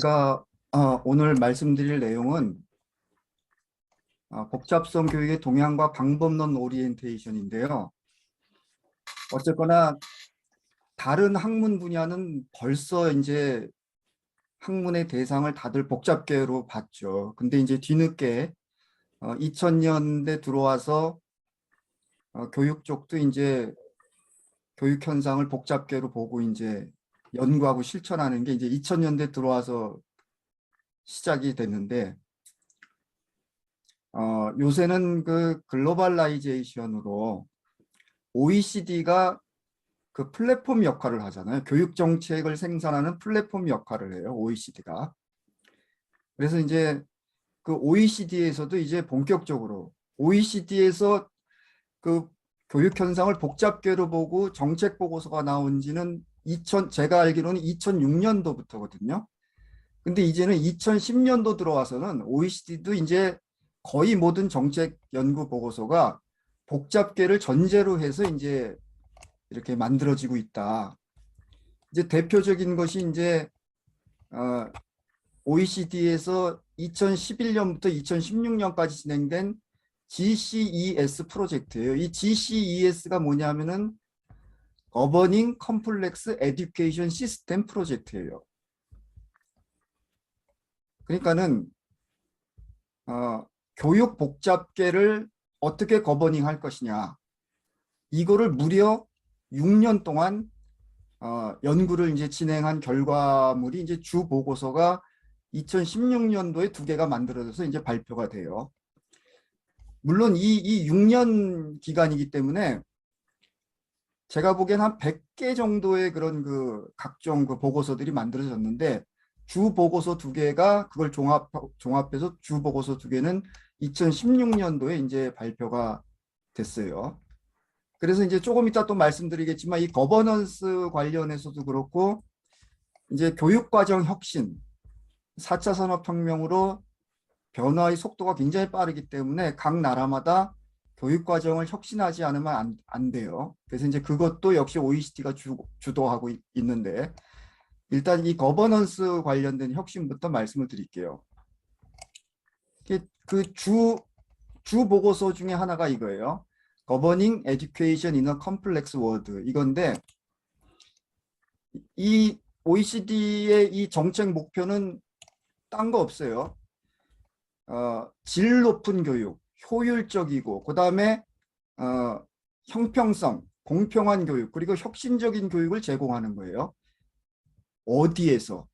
제가 오늘 말씀드릴 내용은 복잡성 교육의 동향과 방법론 오리엔테이션인데요. 어쨌거나 다른 학문 분야는 벌써 이제 학문의 대상을 다들 복잡계로 봤죠. 근데 이제 뒤늦게 2000년대 들어와서 교육 쪽도 이제 교육 현상을 복잡계로 보고 이제 연구하고 실천하는 게 이제 2000년대 들어와서 시작이 됐는데 요새는 그 글로벌라이제이션으로 OECD가 그 플랫폼 역할을 하잖아요. 교육 정책을 생산하는 플랫폼 역할을 해요. OECD가. 그래서 이제 그 OECD에서도 이제 본격적으로 OECD에서 그 교육 현상을 복잡계로 보고 정책 보고서가 나온 지는 제가 알기로는 2006년도부터거든요. 근데 이제는 2010년도 들어와서는 OECD도 이제 거의 모든 정책 연구 보고서가 복잡계를 전제로 해서 이제 이렇게 만들어지고 있다. 이제 대표적인 것이 이제 OECD에서 2011년부터 2016년까지 진행된 GCES 프로젝트예요. 이 GCES가 뭐냐면은 Governing Complex Education System 프로젝트예요. 그러니까는 교육 복잡계를 어떻게 거버닝 할 것이냐. 이거를 무려 6년 동안 연구를 이제 진행한 결과물이 이제 주 보고서가 2016년도에 2개가 만들어져서 이제 발표가 돼요. 물론 이 6년 기간이기 때문에 제가 보기엔 한 100개 정도의 그런 그 각종 그 보고서들이 만들어졌는데 주 보고서 2개가 그걸 종합해서 주 보고서 2개는 2016년도에 이제 발표가 됐어요. 그래서 이제 조금 이따 또 말씀드리겠지만 이 거버넌스 관련해서도 그렇고 이제 교육과정 혁신, 4차 산업혁명으로 변화의 속도가 굉장히 빠르기 때문에 각 나라마다 교육과정을 혁신하지 않으면 안 돼요. 그래서 이제 그것도 역시 OECD가 주도하고 있는데 일단 이 거버넌스 관련된 혁신부터 말씀을 드릴게요. 그 주 보고서 중에 하나가 이거예요. Governing Education in a Complex World. 이건데 이 OECD의 이 정책 목표는 딴 거 없어요. 질 높은 교육, 효율적이고 그다음에 형평성, 공평한 교육, 그리고 혁신적인 교육을 제공하는 거예요. 어디에서?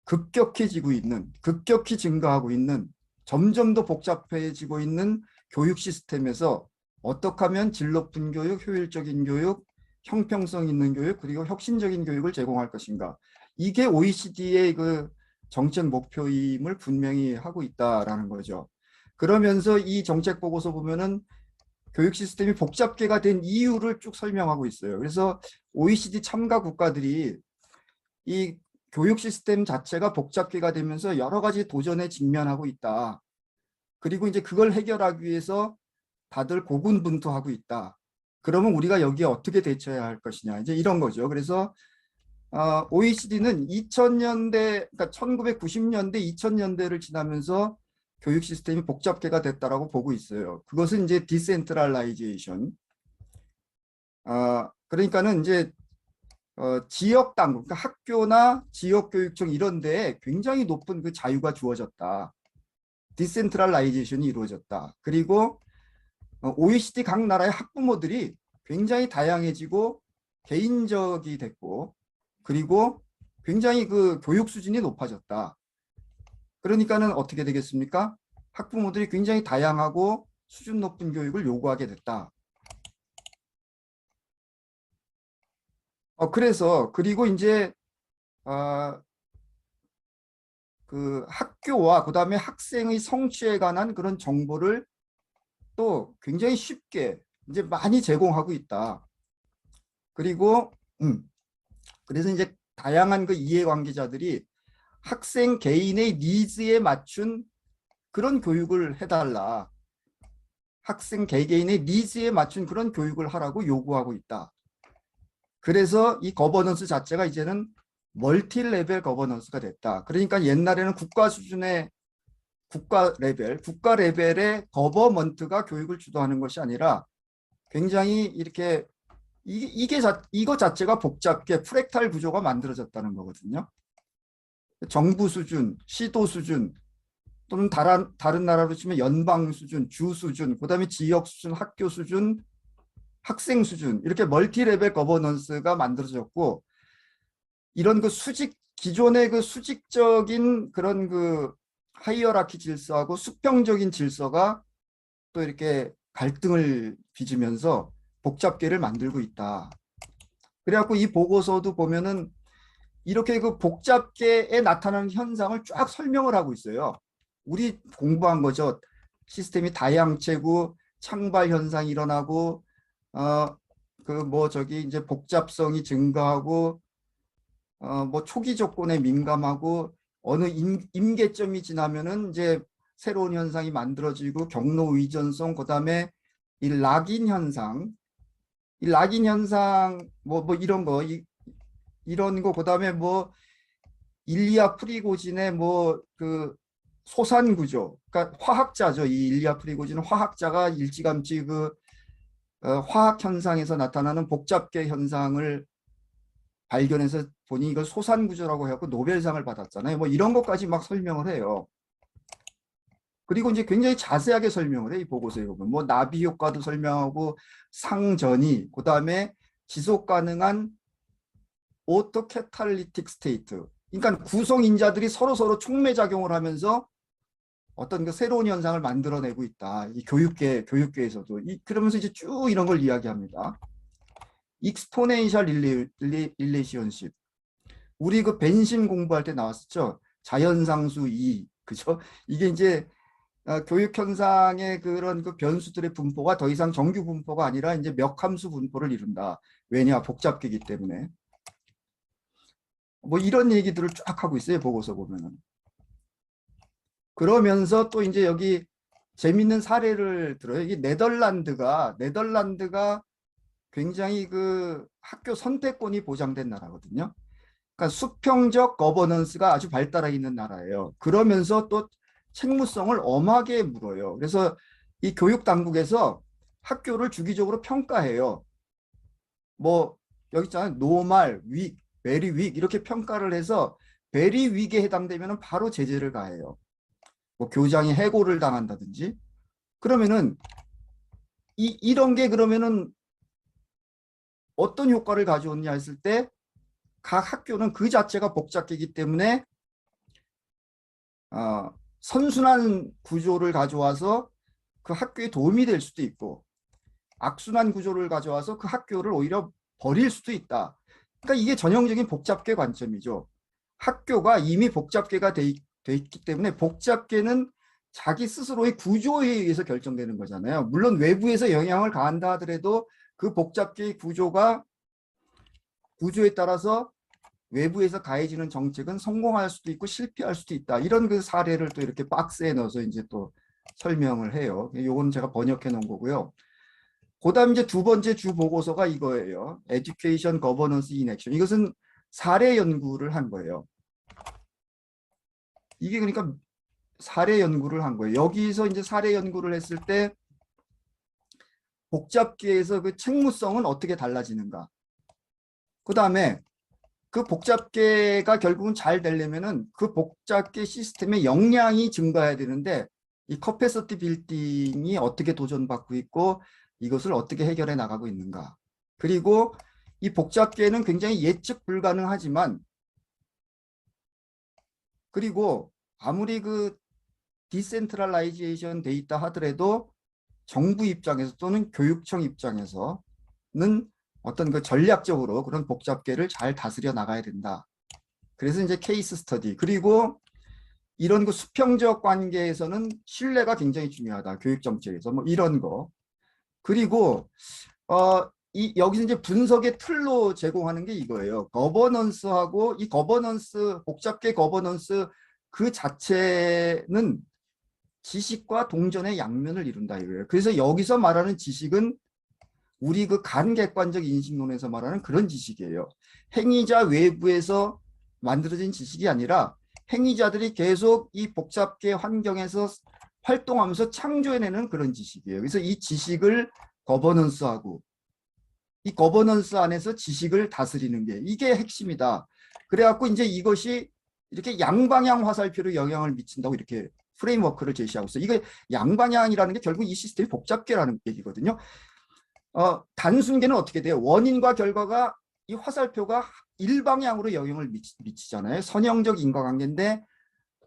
급격히 증가하고 있는, 점점 더 복잡해지고 있는 교육 시스템에서 어떻게 하면 질 높은 교육, 효율적인 교육, 형평성 있는 교육, 그리고 혁신적인 교육을 제공할 것인가. 이게 OECD의 그 정책 목표임을 분명히 하고 있다라는 거죠. 그러면서 이 정책 보고서 보면은 교육 시스템이 복잡계가 된 이유를 쭉 설명하고 있어요. 그래서 OECD 참가 국가들이 이 교육 시스템 자체가 복잡계가 되면서 여러 가지 도전에 직면하고 있다. 그리고 이제 그걸 해결하기 위해서 다들 고군분투하고 있다. 그러면 우리가 여기에 어떻게 대처해야 할 것이냐. 이제 이런 거죠. 그래서 OECD는 2000년대, 그러니까 1990년대, 2000년대를 지나면서 교육 시스템이 복잡계가 됐다라고 보고 있어요. 그것은 이제 디센트럴라이제이션. 그러니까는 이제 지역 당국, 그러니까 학교나 지역교육청 이런 데에 굉장히 높은 그 자유가 주어졌다. 디센트럴라이제이션이 이루어졌다. 그리고 OECD 각 나라의 학부모들이 굉장히 다양해지고 개인적이 됐고 그리고 굉장히 그 교육 수준이 높아졌다. 그러니까는 어떻게 되겠습니까? 학부모들이 굉장히 다양하고 수준 높은 교육을 요구하게 됐다. 그래서 그리고 이제 그 학교와 그다음에 학생의 성취에 관한 그런 정보를 또 굉장히 쉽게 이제 많이 제공하고 있다. 그리고 그래서 이제 다양한 그 이해관계자들이 학생 개인의 니즈에 맞춘 그런 교육을 해달라. 학생 개개인의 니즈에 맞춘 그런 교육을 하라고 요구하고 있다. 그래서 이 거버넌스 자체가 이제는 멀티 레벨 거버넌스가 됐다. 그러니까 옛날에는 국가 레벨의 거버먼트가 교육을 주도하는 것이 아니라 굉장히 이렇게 이거 자체가 복잡게 프랙탈 구조가 만들어졌다는 거거든요. 정부 수준, 시도 수준, 또는 다른 나라로 치면 연방 수준, 주 수준, 그다음에 지역 수준, 학교 수준, 학생 수준, 이렇게 멀티 레벨 거버넌스가 만들어졌고, 이런 기존의 그 수직적인 그런 그 하이어라키 질서하고 수평적인 질서가 또 이렇게 갈등을 빚으면서 복잡계를 만들고 있다. 그래갖고 이 보고서도 보면은 이렇게 그 복잡계에 나타나는 현상을 쫙 설명을 하고 있어요. 우리 공부한 거죠. 시스템이 다양체고 창발 현상이 일어나고 이제 복잡성이 증가하고 초기 조건에 민감하고 어느 임계점이 지나면은 이제 새로운 현상이 만들어지고 경로 의존성, 그다음에 이 락인 현상 이런 거 그다음에 일리아 프리고진의 그 소산 구조, 그러니까 화학자죠. 이 일리아 프리고진은 화학자가 일찌감치 화학 현상에서 나타나는 복잡계 현상을 발견해서 보니 이걸 소산 구조라고 해갖고 노벨상을 받았잖아요. 이런 것까지 막 설명을 해요. 그리고 이제 굉장히 자세하게 설명을 해, 이 보고서에 보면. 나비 효과도 설명하고 상전이, 그다음에 지속 가능한 오토캐탈리틱 스테이트. 그러니까 구성인자들이 서로 촉매작용을 하면서 어떤 그 새로운 현상을 만들어내고 있다. 이 교육계에서도. 그러면서 이제 쭉 이런 걸 이야기합니다. 익스포넨셜 릴레이션십. 우리 그 벤심 공부할 때 나왔었죠. 자연상수 2. 그죠? 이게 이제 교육 현상의 그런 그 변수들의 분포가 더 이상 정규 분포가 아니라 이제 몇 함수 분포를 이룬다. 왜냐? 복잡계이기 때문에. 이런 얘기들을 쫙 하고 있어요. 보고서 보면은. 그러면서 또 이제 여기 재밌는 사례를 들어요. 이 네덜란드가 굉장히 그 학교 선택권이 보장된 나라거든요. 그러니까 수평적 거버넌스가 아주 발달해 있는 나라예요. 그러면서 또 책무성을 엄하게 물어요. 그래서 이 교육 당국에서 학교를 주기적으로 평가해요. 여기 있잖아요. 노말, 윅, 베리 윅 이렇게 평가를 해서 베리 윅에 해당되면 바로 제재를 가해요. 교장이 해고를 당한다든지. 그러면은 이런 게 그러면은 어떤 효과를 가져오느냐 했을 때 각 학교는 그 자체가 복잡하기 때문에 선순환 구조를 가져와서 그 학교에 도움이 될 수도 있고 악순환 구조를 가져와서 그 학교를 오히려 버릴 수도 있다. 그러니까 이게 전형적인 복잡계 관점이죠. 학교가 이미 복잡계가 돼 있기 때문에 복잡계는 자기 스스로의 구조에 의해서 결정되는 거잖아요. 물론 외부에서 영향을 가한다 하더라도 그 복잡계의 구조에 따라서 외부에서 가해지는 정책은 성공할 수도 있고 실패할 수도 있다. 이런 그 사례를 또 이렇게 박스에 넣어서 이제 또 설명을 해요. 요건 제가 번역해 놓은 거고요. 그다음 이제 두 번째 주 보고서가 이거예요. Education Governance in Action. 이것은 사례 연구를 한 거예요. 이게 그러니까 사례 연구를 한 거예요. 여기서 이제 사례 연구를 했을 때 복잡계에서 그 책무성은 어떻게 달라지는가. 그다음에 그 복잡계가 결국은 잘 되려면은 그 복잡계 시스템의 역량이 증가해야 되는데 이 커패시티 빌딩이 어떻게 도전받고 있고 이것을 어떻게 해결해 나가고 있는가. 그리고 이 복잡계는 굉장히 예측 불가능하지만 그리고 아무리 그 디센트럴라이제이션 돼 있다 하더라도 정부 입장에서 또는 교육청 입장에서는 어떤 그 전략적으로 그런 복잡계를 잘 다스려 나가야 된다. 그래서 이제 케이스 스터디 그리고 이런 그 수평적 관계에서는 신뢰가 굉장히 중요하다. 교육 정책에서 이런 거. 그리고 여기서 이제 분석의 틀로 제공하는 게 이거예요. 거버넌스하고 이 거버넌스 복잡계 거버넌스 그 자체는 지식과 동전의 양면을 이룬다 이거예요. 그래서 여기서 말하는 지식은 우리 그 간객관적 인식론에서 말하는 그런 지식이에요. 행위자 외부에서 만들어진 지식이 아니라 행위자들이 계속 이 복잡계 환경에서 활동하면서 창조해내는 그런 지식이에요. 그래서 이 지식을 거버넌스하고 이 거버넌스 안에서 지식을 다스리는 게 이게 핵심이다. 그래갖고 이제 이것이 이렇게 양방향 화살표로 영향을 미친다고 이렇게 프레임워크를 제시하고 있어요. 이게 양방향이라는 게 결국 이 시스템이 복잡계라는 얘기거든요. 단순계는 어떻게 돼요? 원인과 결과가 이 화살표가 일방향으로 영향을 미치잖아요. 선형적 인과관계인데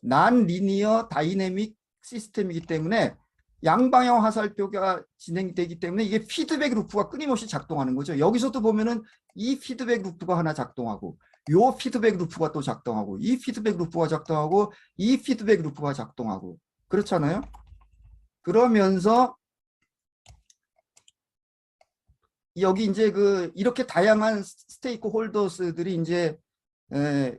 난 리니어 다이내믹 시스템이기 때문에 양방향 화살표가 진행되기 때문에 이게 피드백 루프가 끊임없이 작동하는 거죠. 여기서도 보면은 이 피드백 루프가 하나 작동하고 요 피드백 루프가 또 작동하고 이 피드백 루프가 작동하고 이 피드백 루프가 작동하고 그렇잖아요. 그러면서 여기 이제 이렇게 다양한 스테이크 홀더스들이 이제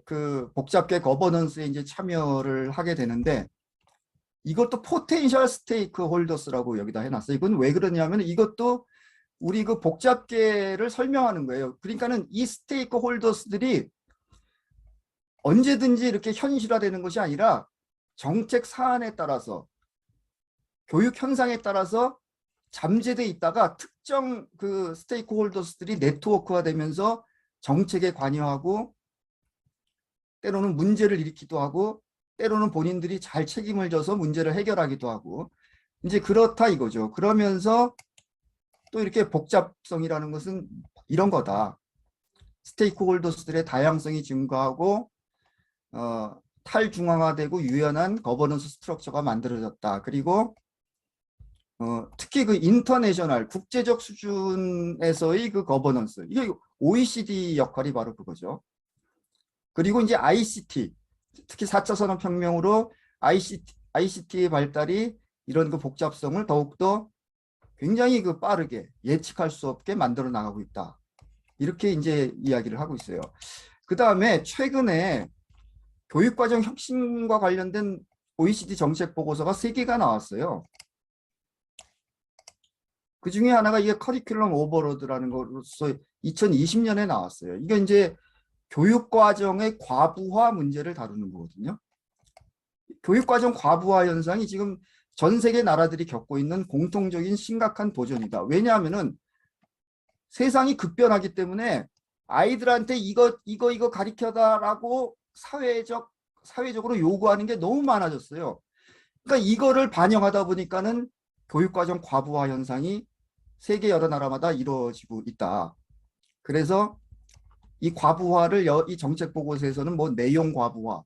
그 복잡계 거버넌스에 이제 참여를 하게 되는데 이것도 포텐셜 스테이크 홀더스라고 여기다 해놨어요. 이건 왜 그러냐면 이것도 우리 그 복잡계를 설명하는 거예요. 그러니까는 이 스테이크 홀더스들이 언제든지 이렇게 현실화되는 것이 아니라 정책 사안에 따라서 교육 현상에 따라서 잠재돼 있다가 특정 그 스테이크 홀더스들이 네트워크화 되면서 정책에 관여하고 때로는 문제를 일으키기도 하고 때로는 본인들이 잘 책임을 져서 문제를 해결하기도 하고 이제 그렇다 이거죠. 그러면서 또 이렇게 복잡성이라는 것은 이런 거다. 스테이크홀더스들의 다양성이 증가하고 탈중앙화되고 유연한 거버넌스 스트럭처가 만들어졌다. 그리고 특히 그 인터내셔널 국제적 수준에서의 그 거버넌스 이게 OECD 역할이 바로 그거죠. 그리고 이제 ICT 특히 4차 산업혁명으로 ICT의 발달이 이런 그 복잡성을 더욱더 굉장히 그 빠르게 예측할 수 없게 만들어 나가고 있다. 이렇게 이제 이야기를 하고 있어요. 그 다음에 최근에 교육과정 혁신과 관련된 OECD 정책 보고서가 3개가 나왔어요. 그 중에 하나가 이게 커리큘럼 오버로드라는 것으로서 2020년에 나왔어요. 이게 이제 교육과정의 과부하 문제를 다루는 거거든요. 교육과정 과부하 현상이 지금 전 세계 나라들이 겪고 있는 공통적인 심각한 도전이다. 왜냐하면은 세상이 급변하기 때문에 아이들한테 이거 가르쳐다라고 사회적으로 요구하는 게 너무 많아졌어요. 그러니까 이거를 반영하다 보니까는 교육과정 과부하 현상이 세계 여러 나라마다 이루어지고 있다. 그래서 이 과부하를 이 정책 보고서에서는 뭐 내용 과부하,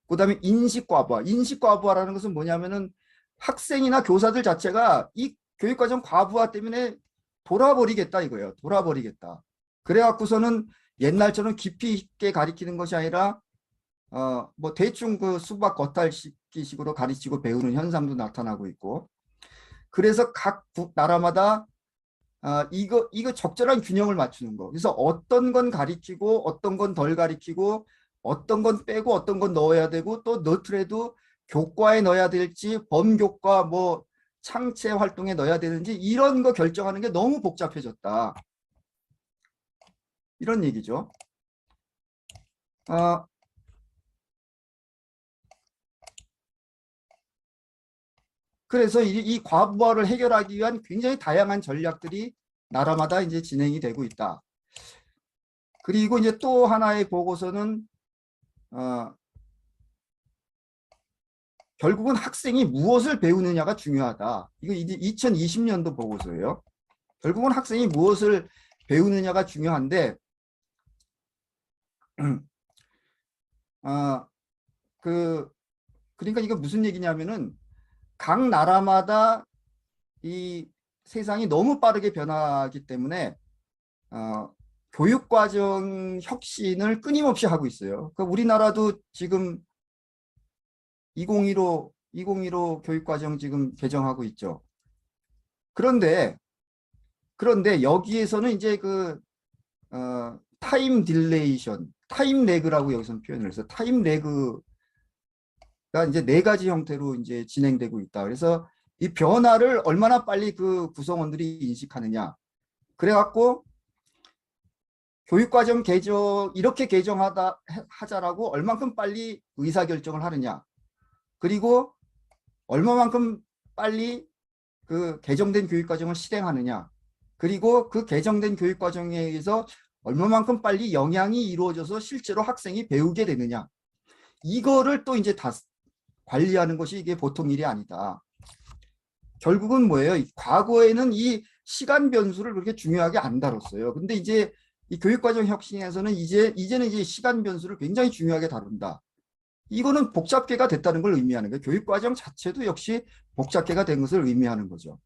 그다음에 인식 과부하. 인식 과부하라는 것은 뭐냐면은 학생이나 교사들 자체가 이 교육과정 과부하 때문에 돌아버리겠다 이거예요. 돌아버리겠다. 그래갖고서는 옛날처럼 깊이 있게 가리키는 것이 아니라 뭐 대충 그 수박 겉핥기식으로 가르치고 배우는 현상도 나타나고 있고 그래서 각 나라마다 이거 적절한 균형을 맞추는 거. 그래서 어떤 건 가리키고 어떤 건 덜 가리키고 어떤 건 빼고 어떤 건 넣어야 되고 또 넣더라도 교과에 넣어야 될지 범교과 뭐 창체 활동에 넣어야 되는지 이런 거 결정하는 게 너무 복잡해졌다. 이런 얘기죠. 그래서 이 과부하를 해결하기 위한 굉장히 다양한 전략들이 나라마다 이제 진행이 되고 있다. 그리고 이제 또 하나의 보고서는 결국은 학생이 무엇을 배우느냐가 중요하다. 이거 이제 2020년도 보고서예요. 결국은 학생이 무엇을 배우느냐가 중요한데, 그러니까 이거 무슨 얘기냐면은 각 나라마다 이 세상이 너무 빠르게 변하기 때문에 교육과정 혁신을 끊임없이 하고 있어요. 그러니까 우리나라도 지금 2015 교육과정 지금 개정하고 있죠. 그런데 여기에서는 이제 타임 딜레이션, 타임 레그라고 여기서 표현을 해서 타임 레그가 이제 4가지 형태로 이제 진행되고 있다. 그래서 이 변화를 얼마나 빨리 그 구성원들이 인식하느냐. 그래갖고 교육과정 개정 이렇게 개정하다 하자라고 얼만큼 빨리 의사결정을 하느냐. 그리고 얼마만큼 빨리 그 개정된 교육과정을 실행하느냐. 그리고 그 개정된 교육과정에 의해서 얼마만큼 빨리 영향이 이루어져서 실제로 학생이 배우게 되느냐. 이거를 또 이제 다 관리하는 것이 이게 보통 일이 아니다. 결국은 뭐예요? 과거에는 이 시간 변수를 그렇게 중요하게 안 다뤘어요. 근데 이제 이 교육과정 혁신에서는 이제는 이제 시간 변수를 굉장히 중요하게 다룬다. 이거는 복잡계가 됐다는 걸 의미하는 거예요. 교육과정 자체도 역시 복잡계가 된 것을 의미하는 거죠.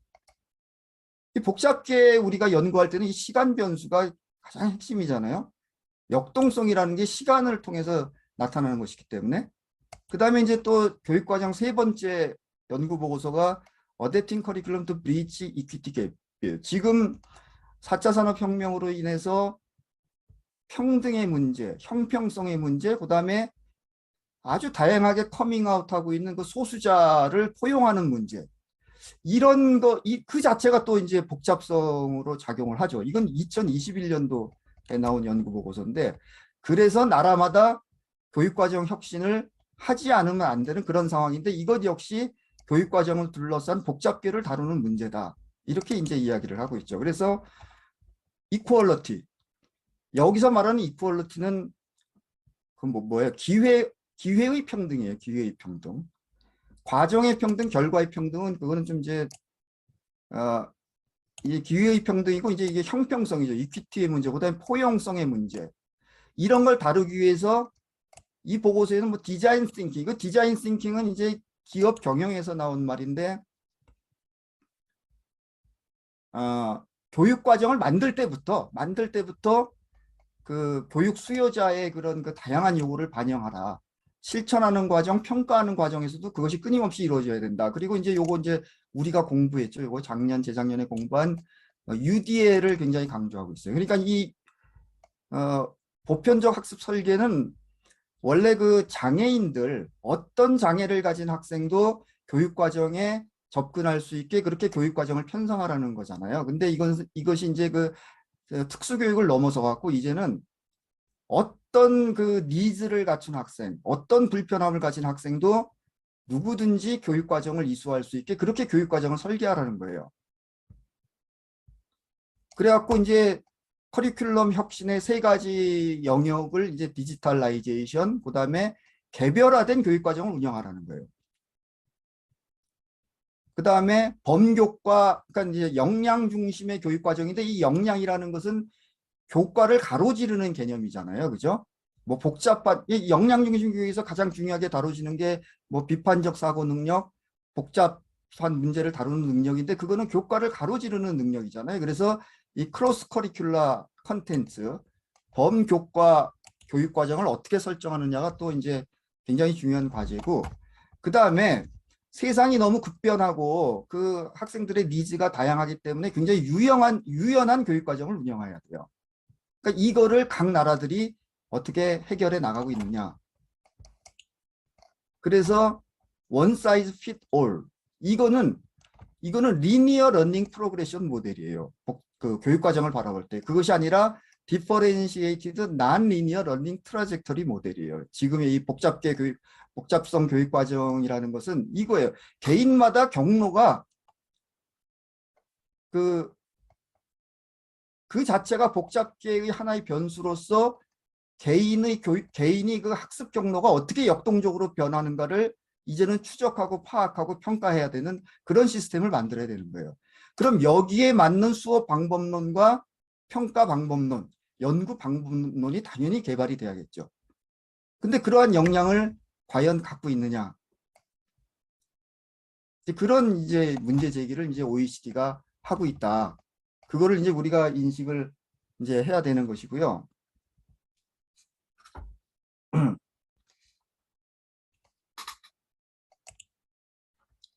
이 복잡계 우리가 연구할 때는 이 시간 변수가 가장 핵심이잖아요. 역동성이라는 게 시간을 통해서 나타나는 것이기 때문에. 그 다음에 이제 또 교육과정 세 번째 연구 보고서가 Adapting Curriculum to Bridge Equity Gap. 지금 4차 산업혁명으로 인해서 평등의 문제, 형평성의 문제, 그 다음에 아주 다양하게 커밍아웃하고 있는 그 소수자를 포용하는 문제. 이런 거, 그 자체가 또 이제 복잡성으로 작용을 하죠. 이건 2021년도에 나온 연구 보고서인데, 그래서 나라마다 교육과정 혁신을 하지 않으면 안 되는 그런 상황인데, 이것 역시 교육과정을 둘러싼 복잡계를 다루는 문제다. 이렇게 이제 이야기를 하고 있죠. 그래서 이퀄러티. 여기서 말하는 이퀄러티는 그 뭐예요? 기회의 평등이에요. 기회의 평등. 과정의 평등, 결과의 평등은 그거는 좀 이제 이게 기회의 평등이고 이제 이게 형평성이죠. 이퀴티의 문제, 그다음에 포용성의 문제. 이런 걸 다루기 위해서 이 보고서에는 뭐 디자인 띵킹, 이거 디자인 띵킹은 이제 기업 경영에서 나온 말인데 교육 과정을 만들 때부터 그 교육 수요자의 그런 그 다양한 요구를 반영하라. 실천하는 과정, 평가하는 과정에서도 그것이 끊임없이 이루어져야 된다. 그리고 이제 요거 이제 우리가 공부했죠. 요거 작년, 재작년에 공부한 UDL을 굉장히 강조하고 있어요. 그러니까 이 보편적 학습 설계는 원래 그 장애인들, 어떤 장애를 가진 학생도 교육 과정에 접근할 수 있게 그렇게 교육 과정을 편성하라는 거잖아요. 근데 이것이 이제 그 특수교육을 넘어서 갖고 이제는 어떤 그 니즈를 갖춘 학생, 어떤 불편함을 가진 학생도 누구든지 교육과정을 이수할 수 있게 그렇게 교육과정을 설계하라는 거예요. 그래갖고 이제 커리큘럼 혁신의 세 가지 영역을 이제 디지털라이제이션, 그 다음에 개별화된 교육과정을 운영하라는 거예요. 그 다음에 범교과, 그러니까 이제 역량 중심의 교육과정인데 이 역량이라는 것은 교과를 가로지르는 개념이잖아요. 그죠? 뭐 복잡한, 이 역량 중심 교육에서 가장 중요하게 다뤄지는 게 뭐 비판적 사고 능력, 복잡한 문제를 다루는 능력인데 그거는 교과를 가로지르는 능력이잖아요. 그래서 이 크로스 커리큘라 컨텐츠, 범교과 교육 과정을 어떻게 설정하느냐가 또 이제 굉장히 중요한 과제고, 그 다음에 세상이 너무 급변하고 그 학생들의 니즈가 다양하기 때문에 굉장히 유연한 교육 과정을 운영해야 돼요. 그러니까 이거를 각 나라들이 어떻게 해결해 나가고 있느냐. 그래서 one size fit all. 이거는 리니어 러닝 프로그레션 모델이에요. 그 교육 과정을 바라볼 때. 그것이 아니라 differentiated non-linear learning trajectory 모델이에요. 지금의 이 복잡성 교육 과정이라는 것은 이거예요. 개인마다 경로가 그 자체가 복잡계의 하나의 변수로서 개인이 그 학습 경로가 어떻게 역동적으로 변하는가를 이제는 추적하고 파악하고 평가해야 되는 그런 시스템을 만들어야 되는 거예요. 그럼 여기에 맞는 수업 방법론과 평가 방법론, 연구 방법론이 당연히 개발이 돼야겠죠. 근데 그러한 역량을 과연 갖고 있느냐? 그런 이제 문제 제기를 이제 OECD가 하고 있다. 그거를 이제 우리가 인식을 이제 해야 되는 것이고요.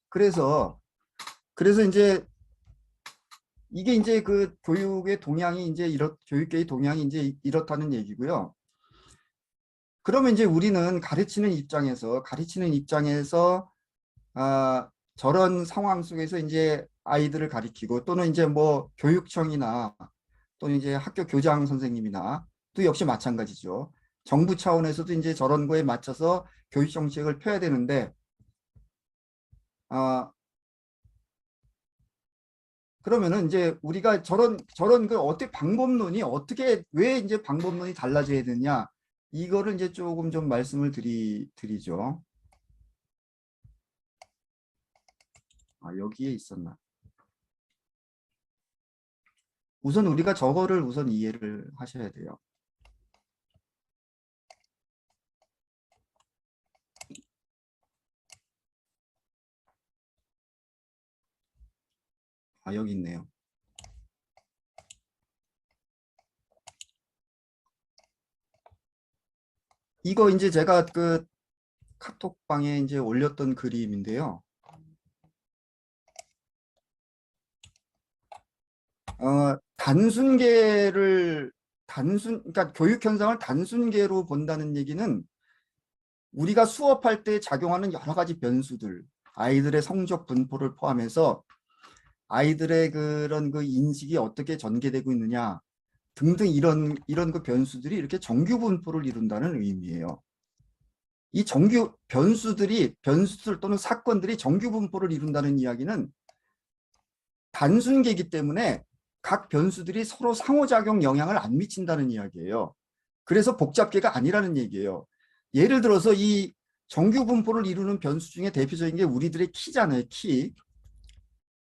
그래서 이제 이게 이제 그 교육의 동향이 이제 교육계의 동향이 이제 이렇다는 얘기고요. 그러면 이제 우리는 가르치는 입장에서 저런 상황 속에서 이제 아이들을 가리키고 또는 이제 뭐 교육청이나 또는 이제 학교 교장 선생님이나 역시 마찬가지죠. 정부 차원에서도 이제 저런 거에 맞춰서 교육 정책을 펴야 되는데, 아, 그러면은 이제 우리가 저런 그 어떻게 방법론이 어떻게 왜 이제 방법론이 달라져야 되냐, 이거를 이제 조금 좀 말씀을 드리죠. 여기에 있었나? 우선 우리가 저거를 우선 이해를 하셔야 돼요. 여기 있네요. 이거 이제 제가 그 카톡방에 이제 올렸던 그림인데요. 그러니까 교육 현상을 단순계로 본다는 얘기는 우리가 수업할 때 작용하는 여러 가지 변수들, 아이들의 성적 분포를 포함해서 아이들의 그런 그 인식이 어떻게 전개되고 있느냐 등등 이런 그 변수들이 이렇게 정규 분포를 이룬다는 의미예요. 이 정규 변수들 또는 사건들이 정규 분포를 이룬다는 이야기는 단순계이기 때문에 각 변수들이 서로 상호작용 영향을 안 미친다는 이야기예요. 그래서 복잡계가 아니라는 얘기예요. 예를 들어서 이 정규 분포를 이루는 변수 중에 대표적인 게 우리들의 키잖아요. 키.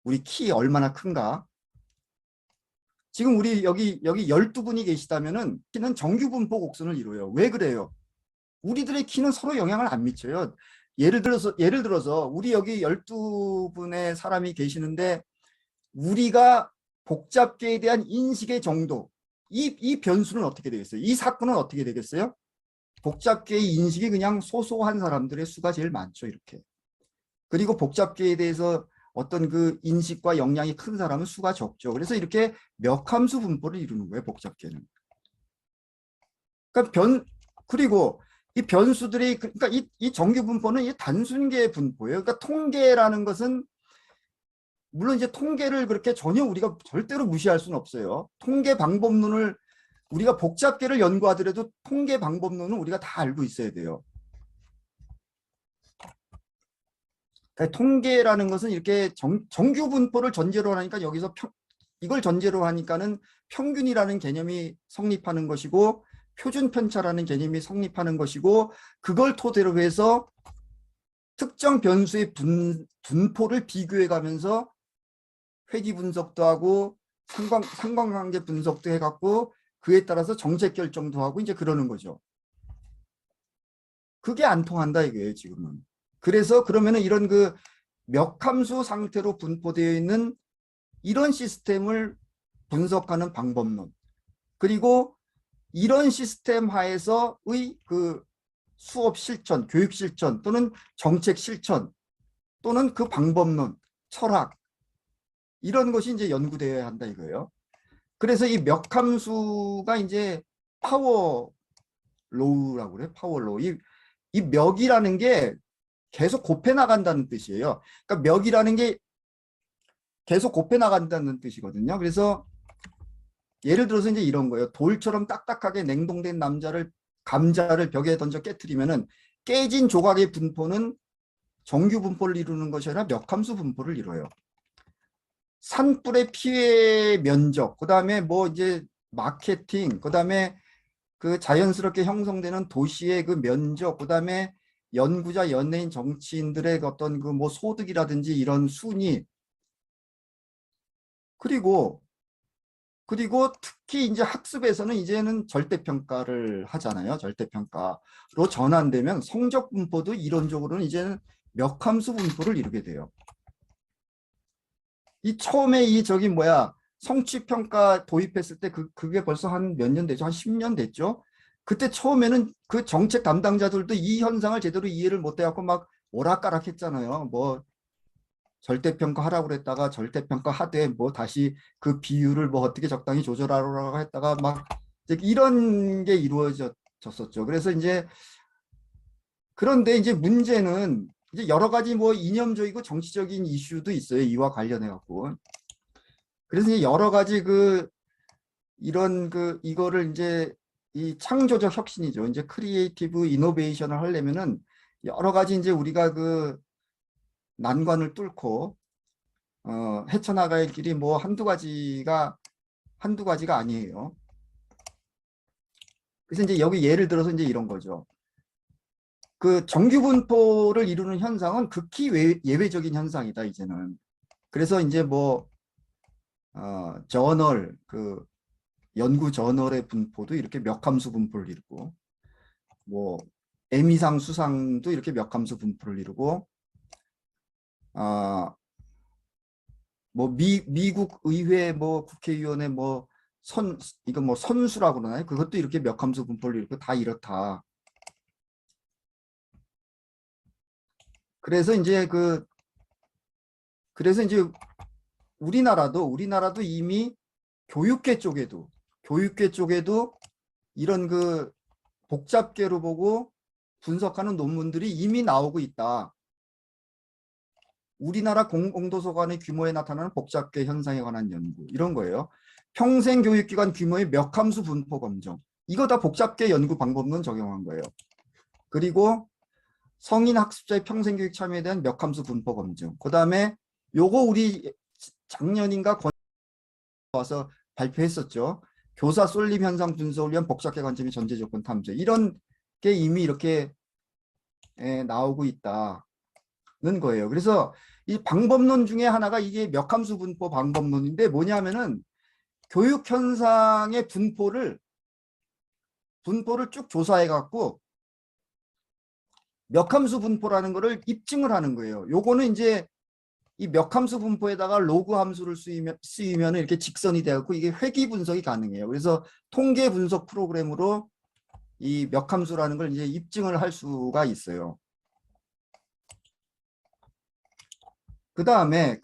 우리 키 얼마나 큰가. 지금 우리 여기 12분이 계시다면은 키는 정규 분포 곡선을 이루어요. 왜 그래요? 우리들의 키는 서로 영향을 안 미쳐요. 예를 들어서 우리 여기 12분의 사람이 계시는데 우리가 복잡계에 대한 인식의 정도, 이 변수는 어떻게 되겠어요? 이 사건은 어떻게 되겠어요? 복잡계의 인식이 그냥 소소한 사람들의 수가 제일 많죠, 이렇게. 그리고 복잡계에 대해서 어떤 그 인식과 영향이 큰 사람은 수가 적죠. 그래서 이렇게 몇 함수 분포를 이루는 거예요, 복잡계는. 그러니까 그리고 이 변수들이, 그러니까 이 정규 분포는 이 단순계 분포예요. 그러니까 통계라는 것은 물론 이제 통계를 그렇게 전혀 우리가 절대로 무시할 수는 없어요. 통계 방법론을 우리가 복잡계를 연구하더라도 통계 방법론은 우리가 다 알고 있어야 돼요. 그러니까 통계라는 것은 이렇게 정규 분포를 전제로 하니까 여기서 이걸 전제로 하니까는 평균이라는 개념이 성립하는 것이고 표준 편차라는 개념이 성립하는 것이고 그걸 토대로 해서 특정 변수의 분포를 비교해 가면서 회귀 분석도 하고 상관관계 분석도 해갖고 그에 따라서 정책 결정도 하고 이제 그러는 거죠. 그게 안 통한다 이거예요 지금은. 그래서 그러면은 이런 그 몇 함수 상태로 분포되어 있는 이런 시스템을 분석하는 방법론, 그리고 이런 시스템 하에서의 그 수업 실천, 교육 실천 또는 정책 실천 또는 그 방법론, 철학 이런 것이 이제 연구되어야 한다 이거예요. 그래서 이 멱함수가 이제 파워 로우라고 그래요. 파워 로우. 이 멱이라는 게 계속 곱해 나간다는 뜻이에요. 그러니까 멱이라는 게 계속 곱해 나간다는 뜻이거든요. 그래서 예를 들어서 이제 이런 거예요. 돌처럼 딱딱하게 냉동된 감자를 벽에 던져 깨트리면은 깨진 조각의 분포는 정규 분포를 이루는 것이 아니라 멱함수 분포를 이루어요. 산불의 피해 면적, 그다음에 뭐 이제 마케팅, 그다음에 그 자연스럽게 형성되는 도시의 그 면적, 그다음에 연구자, 연예인, 정치인들의 어떤 그 뭐 소득이라든지 이런 순위, 그리고 특히 이제 학습에서는 이제는 절대평가를 하잖아요. 절대평가로 전환되면 성적 분포도 이론적으로는 이제는 멱함수 분포를 이루게 돼요. 이 처음에 성취평가 도입했을 때 그게 벌써 한 몇 년 됐죠? 한 10년 됐죠? 그때 처음에는 그 정책 담당자들도 이 현상을 제대로 이해를 못 해갖고 막 오락가락 했잖아요. 뭐 절대평가 하라고 그랬다가 절대평가 하되 뭐 다시 그 비율을 뭐 어떻게 적당히 조절하라고 했다가 막 이런 게 이루어졌었죠. 그래서 이제 그런데 이제 문제는 이제 여러 가지 뭐 이념적이고 정치적인 이슈도 있어요. 이와 관련해 갖고. 그래서 이제 여러 가지 이거를 이제 이 창조적 혁신이죠. 이제 크리에이티브 이노베이션을 하려면은 여러 가지 이제 우리가 그 난관을 뚫고 헤쳐나갈 길이 뭐 한두 가지가 아니에요. 그래서 이제 여기 예를 들어서 이제 이런 거죠. 그 정규 분포를 이루는 현상은 극히 예외적인 현상이다, 이제는. 그래서 이제 뭐 저널, 그 연구 저널의 분포도 이렇게 몇 함수 분포를 이루고, 뭐 에미상 수상도 이렇게 몇 함수 분포를 이루고, 뭐 미국 의회 뭐 국회의원의 뭐 이거 뭐 선수라고 그러나요? 그것도 이렇게 몇 함수 분포를 이루고 다 이렇다. 그래서 이제 그래서 이제 우리나라도 이미 교육계 쪽에도 이런 그 복잡계로 보고 분석하는 논문들이 이미 나오고 있다. 우리나라 공공도서관의 규모에 나타나는 복잡계 현상에 관한 연구, 이런 거예요. 평생교육기관 규모의 몇 함수 분포 검정, 이거 다 복잡계 연구 방법론 적용한 거예요. 그리고 성인 학습자의 평생교육 참여에 대한 몇 함수 분포 검증. 그 다음에 요거 우리 작년인가 와서 발표했었죠. 교사 쏠림 현상 분석을 위한 복잡계 관점의 전제 조건 탐색. 이런 게 이미 이렇게 나오고 있다는 거예요. 그래서 이 방법론 중에 하나가 이게 몇 함수 분포 방법론인데, 뭐냐면은 교육 현상의 분포를 쭉 조사해 갖고 몇 함수 분포라는 거를 입증을 하는 거예요. 요거는 이제 이 몇 함수 분포에다가 로그 함수를 쓰이면 이렇게 직선이 되고 이게 회귀 분석이 가능해요. 그래서 통계 분석 프로그램으로 이 몇 함수라는 걸 이제 입증을 할 수가 있어요. 그 다음에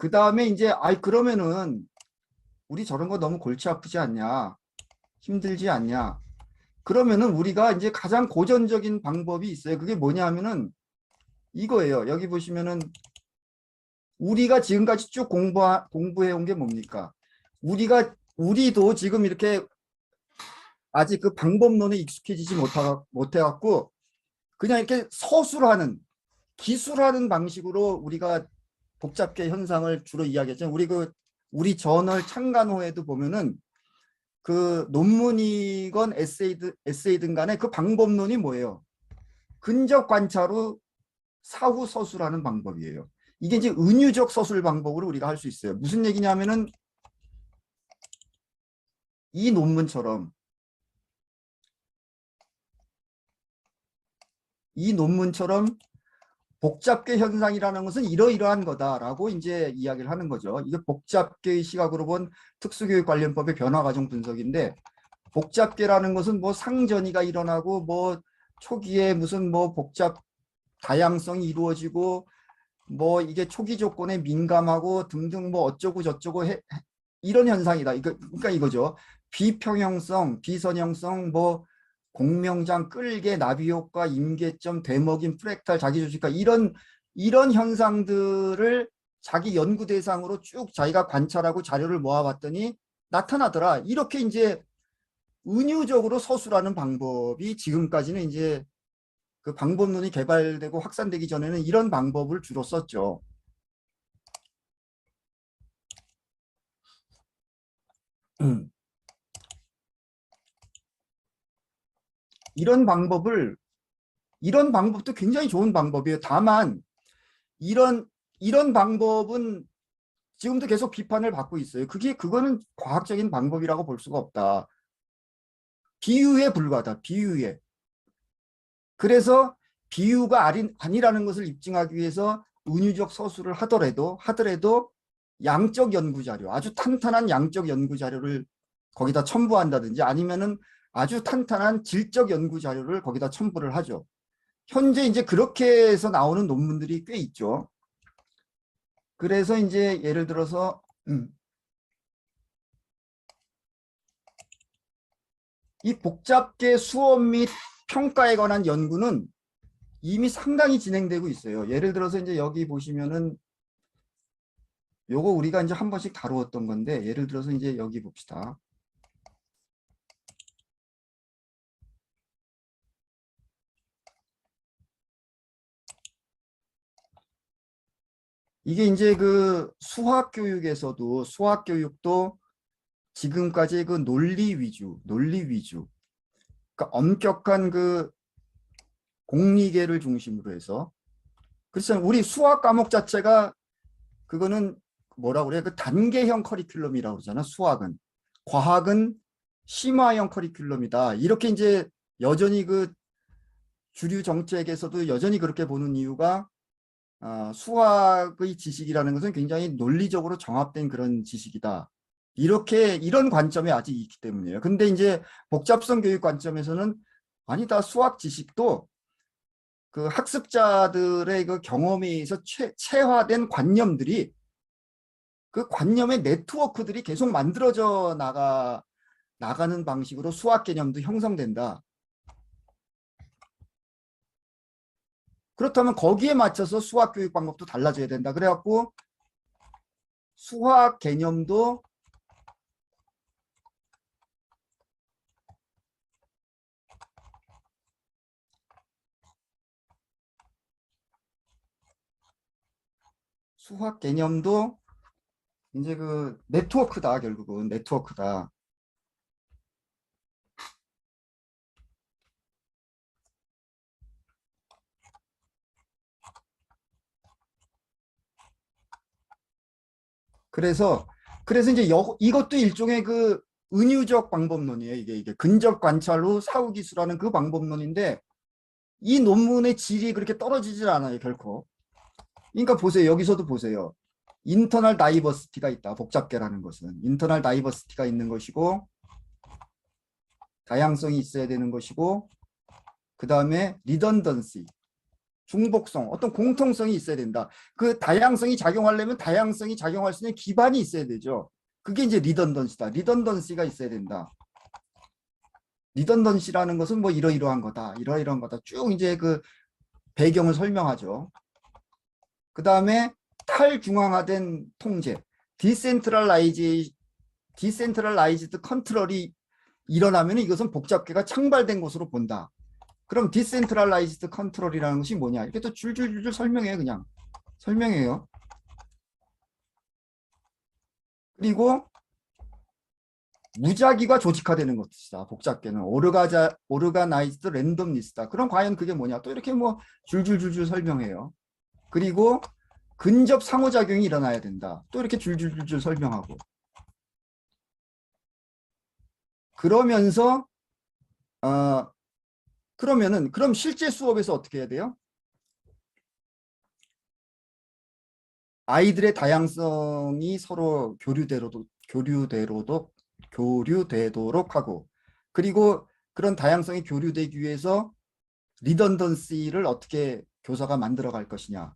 이제 그러면은 우리 저런 거 너무 골치 아프지 않냐, 힘들지 않냐. 그러면은 우리가 이제 가장 고전적인 방법이 있어요. 그게 뭐냐 하면은 이거예요. 여기 보시면은 우리가 지금까지 쭉 공부해 온 게 뭡니까? 우리도 지금 이렇게 아직 그 방법론에 익숙해지지 못해갖고 그냥 이렇게 서술하는, 기술하는 방식으로 우리가 복잡계 현상을 주로 이야기했잖아요. 우리 저널 창간호에도 보면은 그 논문이건 에세이든 간에 그 방법론이 뭐예요? 근접 관찰 후 사후 서술하는 방법이에요. 이게 이제 은유적 서술 방법으로 우리가 할 수 있어요. 무슨 얘기냐면은 이 논문처럼 복잡계 현상이라는 것은 이러이러한 거다라고 이제 이야기를 하는 거죠. 이게 복잡계의 시각으로 본 특수교육 관련법의 변화 과정 분석인데, 복잡계라는 것은 뭐 상전이가 일어나고 뭐 초기에 무슨 뭐 다양성이 이루어지고 뭐 이게 초기 조건에 민감하고 등등 뭐 어쩌고 저쩌고 이런 현상이다. 그러니까 이거죠. 비평형성, 비선형성, 뭐 공명장, 끌개, 나비 효과, 임계점, 되먹임, 프랙탈, 자기조직화, 이런 현상들을 자기 연구 대상으로 쭉 자기가 관찰하고 자료를 모아봤더니 나타나더라. 이렇게 이제 은유적으로 서술하는 방법이 지금까지는 이제 그 방법론이 개발되고 확산되기 전에는 이런 방법을 주로 썼죠. 이런 방법도 굉장히 좋은 방법이에요. 다만 이런 방법은 지금도 계속 비판을 받고 있어요. 그거는 과학적인 방법이라고 볼 수가 없다. 비유에 불과하다. 비유에. 그래서 비유가 아니라는 것을 입증하기 위해서 은유적 서술을 하더라도 양적 연구 자료, 아주 탄탄한 양적 연구 자료를 거기다 첨부한다든지 아니면은 아주 탄탄한 질적 연구 자료를 거기다 첨부를 하죠. 현재 이제 그렇게 해서 나오는 논문들이 꽤 있죠. 그래서 이제 예를 들어서 이 복잡계 수업 및 평가에 관한 연구는 이미 상당히 진행되고 있어요. 예를 들어서 이제 여기 보시면은 요거 우리가 이제 한 번씩 다루었던 건데, 예를 들어서 이제 여기 봅시다. 이게 이제 그 수학 교육도 지금까지 그 논리 위주. 그러니까 엄격한 그 공리계를 중심으로 해서 그렇죠. 우리 수학 과목 자체가 그거는 뭐라고 그래? 그 단계형 커리큘럼이라고 그러잖아. 수학은. 과학은 심화형 커리큘럼이다. 이렇게 이제 여전히 그 주류 정책에서도 여전히 그렇게 보는 이유가 수학의 지식이라는 것은 굉장히 논리적으로 정합된 그런 지식이다. 이렇게 이런 관점이 아직 있기 때문이에요. 근데 이제 복잡성 교육 관점에서는 아니다. 수학 지식도 그 학습자들의 그 경험에 의해서 체화된 관념들이 그 관념의 네트워크들이 계속 만들어져 나가는 방식으로 수학 개념도 형성된다. 그렇다면 거기에 맞춰서 수학 교육 방법도 달라져야 된다. 그래갖고 수학 개념도 수학 개념도 이제 그 네트워크다. 결국은 네트워크다. 그래서 이제 이것도 일종의 그 은유적 방법론이에요. 이게 근접 관찰로 사후 기술하는 그 방법론인데 이 논문의 질이 그렇게 떨어지질 않아요, 결코. 그러니까 보세요. 여기서도 보세요. 인터널 다이버시티가 있다. 복잡계라는 것은 인터널 다이버시티가 있는 것이고 다양성이 있어야 되는 것이고 그 다음에 리던던시 중복성 어떤 공통성이 있어야 된다. 그 다양성이 작용하려면 다양성이 작용할 수 있는 기반이 있어야 되죠. 그게 이제 리던던시다. 리던던시가 있어야 된다. 리던던시라는 것은 뭐 이러이러한 거다. 이러이러한 거다. 쭉 이제 그 배경을 설명하죠. 그 다음에 탈중앙화된 통제, 디센트럴라이즈드 컨트롤이 일어나면 이것은 복잡계가 창발된 것으로 본다. 그럼 디센트럴라이즈드 컨트롤이라는 것이 뭐냐? 이렇게 또 줄줄줄줄 설명해요. 그냥 설명해요. 그리고 무작위가 조직화되는 것이다. 복잡계는 오르가나이즈드 랜덤리스다. 그럼 과연 그게 뭐냐? 또 이렇게 뭐 줄줄줄줄 설명해요. 그리고 근접 상호작용이 일어나야 된다. 또 이렇게 줄줄줄줄 설명하고. 그러면서 그럼 실제 수업에서 어떻게 해야 돼요? 아이들의 다양성이 서로 교류되도록 하고 그리고 그런 다양성이 교류되기 위해서 리던던시를 어떻게 교사가 만들어 갈 것이냐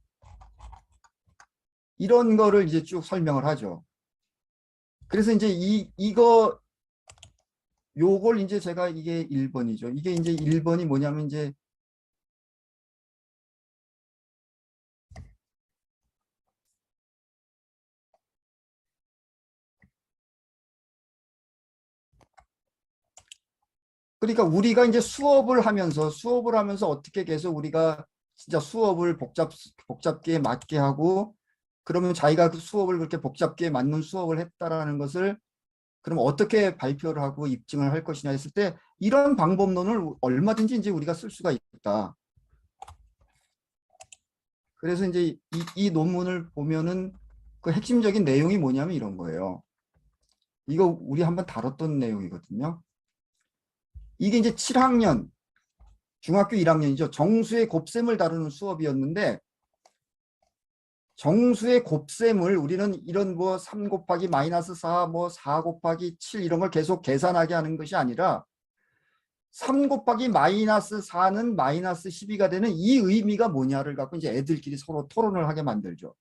이런 거를 이제 쭉 설명을 하죠. 그래서 이제 요걸 이제 제가 이게 1번이죠. 이게 이제 1번이 뭐냐면 이제 그러니까 우리가 이제 수업을 하면서 어떻게 계속 우리가 진짜 수업을 복잡게 맞게 하고 그러면 자기가 그 수업을 그렇게 복잡게 맞는 수업을 했다라는 것을 그럼 어떻게 발표를 하고 입증을 할 것이냐 했을 때 이런 방법론을 얼마든지 이제 우리가 쓸 수가 있다. 그래서 이제 이 논문을 보면은 그 핵심적인 내용이 뭐냐면 이런 거예요. 이거 우리 한번 다뤘던 내용이거든요. 이게 이제 7학년 중학교 1학년이죠. 정수의 곱셈을 다루는 수업이었는데 정수의 곱셈을 우리는 이런 뭐 3 곱하기 마이너스 4, 뭐 4 곱하기 7 이런 걸 계속 계산하게 하는 것이 아니라 3 곱하기 마이너스 4는 마이너스 12가 되는 이 의미가 뭐냐를 갖고 이제 애들끼리 서로 토론을 하게 만들죠.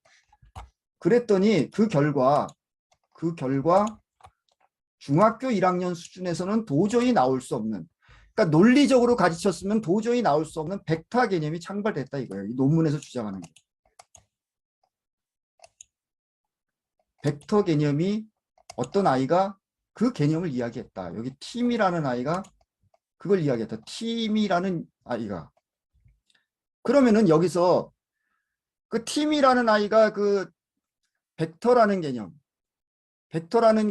그랬더니 그 결과 중학교 1학년 수준에서는 도저히 나올 수 없는 그러니까 논리적으로 가르쳤으면 도저히 나올 수 없는 벡터 개념이 창발됐다 이거예요. 이 논문에서 주장하는 게. 벡터 개념이 어떤 아이가 그 개념을 이야기했다. 여기 팀이라는 아이가 그걸 이야기했다. 팀이라는 아이가. 그러면은 여기서 그 팀이라는 아이가 그 벡터라는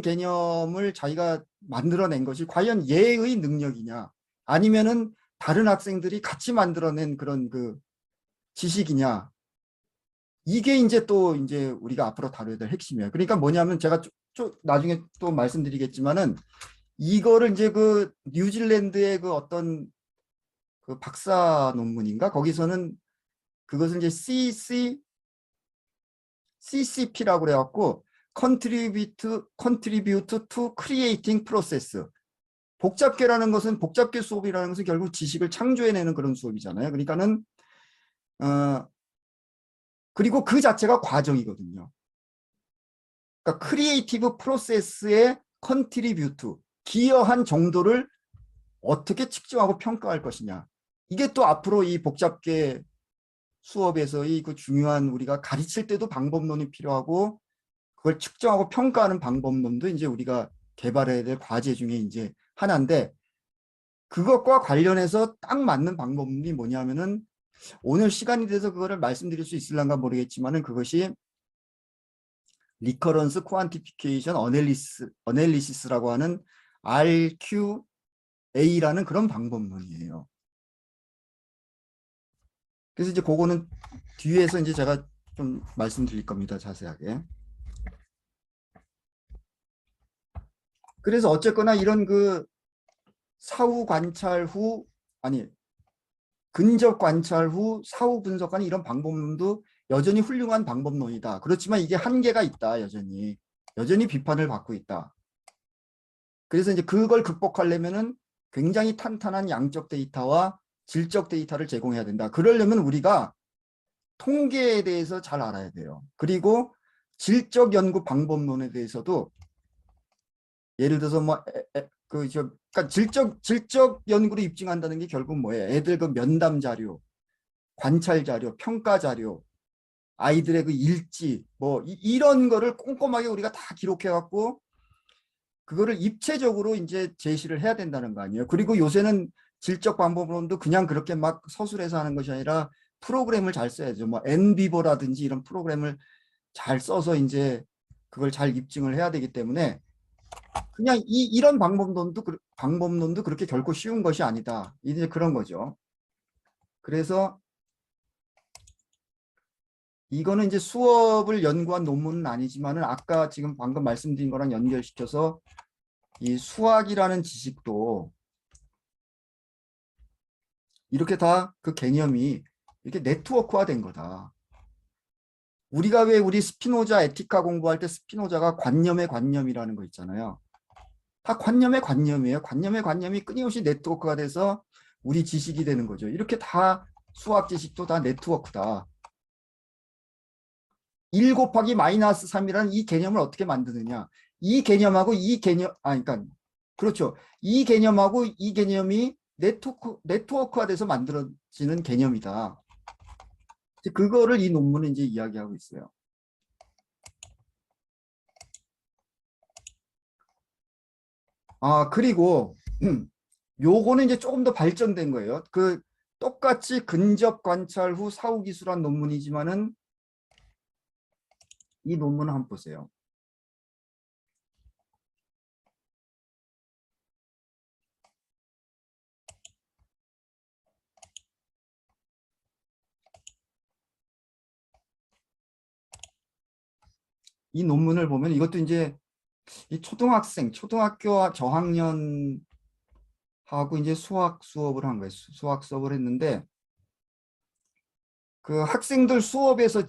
개념을 자기가 만들어낸 것이 과연 얘의 능력이냐, 아니면은 다른 학생들이 같이 만들어낸 그런 그 지식이냐. 이게 이제 또 이제 우리가 앞으로 다뤄야 될 핵심이에요. 그러니까 뭐냐면 제가 나중에 또 말씀드리겠지만은 이거를 이제 그 뉴질랜드의 그 어떤 그 박사 논문인가 거기서는 그것을 이제 CCP라고 그래갖고 contribute to creating process. 복잡계라는 것은 복잡계 수업이라는 것은 결국 지식을 창조해내는 그런 수업이잖아요. 그러니까는 그리고 그 자체가 과정이거든요. 그러니까 크리에이티브 프로세스에 컨트리뷰트, 기여한 정도를 어떻게 측정하고 평가할 것이냐. 이게 또 앞으로 이 복잡계 수업에서의 그 중요한 우리가 가르칠 때도 방법론이 필요하고 그걸 측정하고 평가하는 방법론도 이제 우리가 개발해야 될 과제 중에 이제 하나인데 그것과 관련해서 딱 맞는 방법론이 뭐냐면은 오늘 시간이 돼서 그거를 말씀드릴 수 있을런가 모르겠지만은 그것이 리커런스 쿼안티피케이션 어널리시스라고 하는 RQA라는 그런 방법론이에요. 그래서 이제 그거는 뒤에서 이제 제가 좀 말씀드릴 겁니다. 자세하게. 그래서 어쨌거나 이런 그 사후 관찰 후 근접 관찰 후 사후 분석하는 이런 방법론도 여전히 훌륭한 방법론이다. 그렇지만 이게 한계가 있다. 여전히 비판을 받고 있다. 그래서 이제 그걸 극복하려면은 굉장히 탄탄한 양적 데이터와 질적 데이터를 제공해야 된다. 그러려면 우리가 통계에 대해서 잘 알아야 돼요. 그리고 질적 연구 방법론에 대해서도 예를 들어서 뭐 그러니까 질적 연구를 입증한다는 게 결국 뭐예요? 애들 그 면담 자료, 관찰 자료, 평가 자료, 아이들의 그 일지 뭐 이런 거를 꼼꼼하게 우리가 다 기록해 갖고 그거를 입체적으로 이제 제시를 해야 된다는 거 아니에요. 그리고 요새는 질적 방법론도 그냥 그렇게 막 서술해서 하는 것이 아니라 프로그램을 잘 써야죠. 뭐 엔비버라든지 이런 프로그램을 잘 써서 이제 그걸 잘 입증을 해야 되기 때문에 그냥 이런 방법론도 그렇게 결코 쉬운 것이 아니다. 이제 그런 거죠. 그래서 이거는 이제 수업을 연구한 논문은 아니지만은 아까 지금 방금 말씀드린 거랑 연결시켜서 이 수학이라는 지식도 이렇게 다 그 개념이 이렇게 네트워크화 된 거다. 우리가 왜 우리 스피노자 에티카 공부할 때 스피노자가 관념의 관념이라는 거 있잖아요. 다 관념의 관념이에요. 관념의 관념이 끊임없이 네트워크가 돼서 우리 지식이 되는 거죠. 이렇게 다 수학 지식도 다 네트워크다. 1 곱하기 마이너스 3이라는 이 개념을 어떻게 만드느냐. 이 개념하고 이 개념, 그러니까, 그렇죠. 이 개념하고 이 개념이 네트워크화 돼서 만들어지는 개념이다. 그거를 이 논문은 이제 이야기하고 있어요. 그리고, 요거는 이제 조금 더 발전된 거예요. 그, 똑같이 근접 관찰 후 사후 기술한 논문이지만은 이 논문을 한번 보세요. 이 논문을 보면 이것도 이제 이 초등학교 저학년하고 이제 수학 수업을 한 거예요. 수학 수업을 했는데 그 학생들 수업에서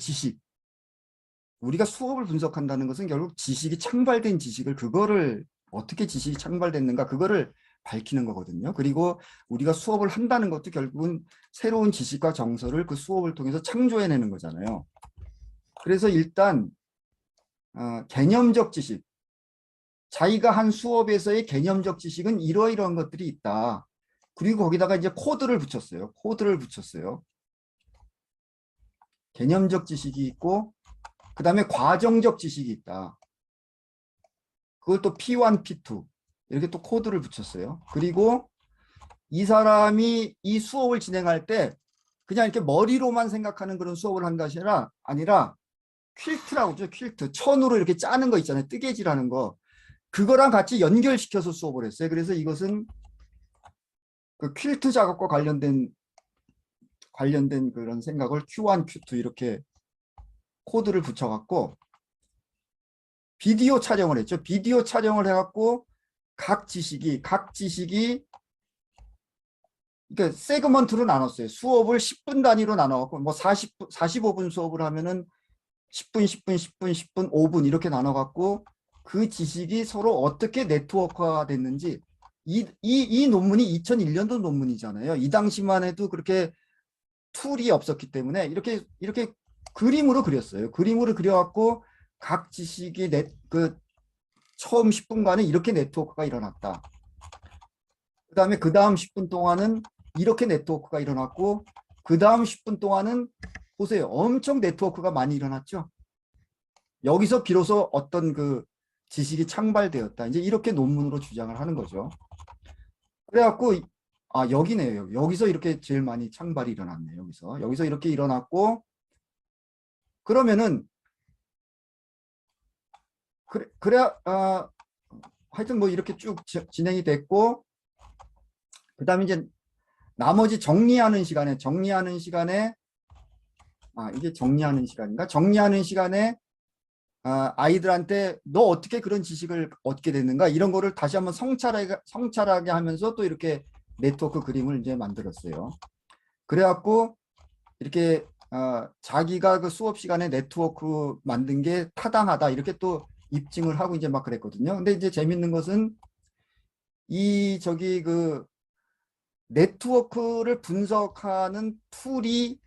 우리가 수업을 분석한다는 것은 결국 지식이 창발된 지식을 그거를 어떻게 지식이 창발됐는가 그거를 밝히는 거거든요. 그리고 우리가 수업을 한다는 것도 결국은 새로운 지식과 정서를 그 수업을 통해서 창조해내는 거잖아요. 그래서 일단 개념적 지식, 자기가 한 수업에서의 개념적 지식은 이러이러한 것들이 있다. 그리고 거기다가 이제 코드를 붙였어요. 개념적 지식이 있고 그 다음에 과정적 지식이 있다. 그걸 또 P1, P2 이렇게 또 코드를 붙였어요. 그리고 이 사람이 이 수업을 진행할 때 그냥 이렇게 머리로만 생각하는 그런 수업을 한 것이 아니라 퀼트라고 하죠. 퀼트. 천으로 이렇게 짜는 거 있잖아요. 뜨개질하는 거. 그거랑 같이 연결시켜서 수업을 했어요. 그래서 이것은 그 퀼트 작업과 관련된 그런 생각을 Q1, Q2 이렇게 코드를 붙여갖고 비디오 촬영을 했죠. 비디오 촬영을 해갖고 각 지식이 그러니까 세그먼트로 나눴어요. 수업을 10분 단위로 나눠갖고 뭐 45분 수업을 하면은 10분, 10분, 10분, 10분, 5분 이렇게 나눠갖고 그 지식이 서로 어떻게 네트워크가 됐는지 이 논문이 2001년도 논문이잖아요. 이 당시만 해도 그렇게 툴이 없었기 때문에 이렇게 그림으로 그렸어요. 그림으로 그려갖고 각 지식이 그 처음 10분간은 이렇게 네트워크가 일어났다. 그다음에 그 다음 10분 동안은 이렇게 네트워크가 일어났고 그 다음 10분 동안은 보세요. 엄청 네트워크가 많이 일어났죠. 여기서 비로소 어떤 그 지식이 창발되었다. 이제 이렇게 논문으로 주장을 하는 거죠. 그래갖고 여기네요. 여기서 이렇게 제일 많이 창발이 일어났네요. 여기서 이렇게 일어났고 그러면은 그래야 하여튼 뭐 이렇게 쭉 진행이 됐고 그다음에 이제 나머지 정리하는 시간에 이게 정리하는 시간인가? 정리하는 시간에 아이들한테 너 어떻게 그런 지식을 얻게 됐는가? 이런 거를 다시 한번 성찰하게 하면서 또 이렇게 네트워크 그림을 이제 만들었어요. 그래갖고 이렇게 자기가 그 수업 시간에 네트워크 만든 게 타당하다 이렇게 또 입증을 하고 이제 막 그랬거든요. 근데 이제 재밌는 것은 그 네트워크를 분석하는 툴이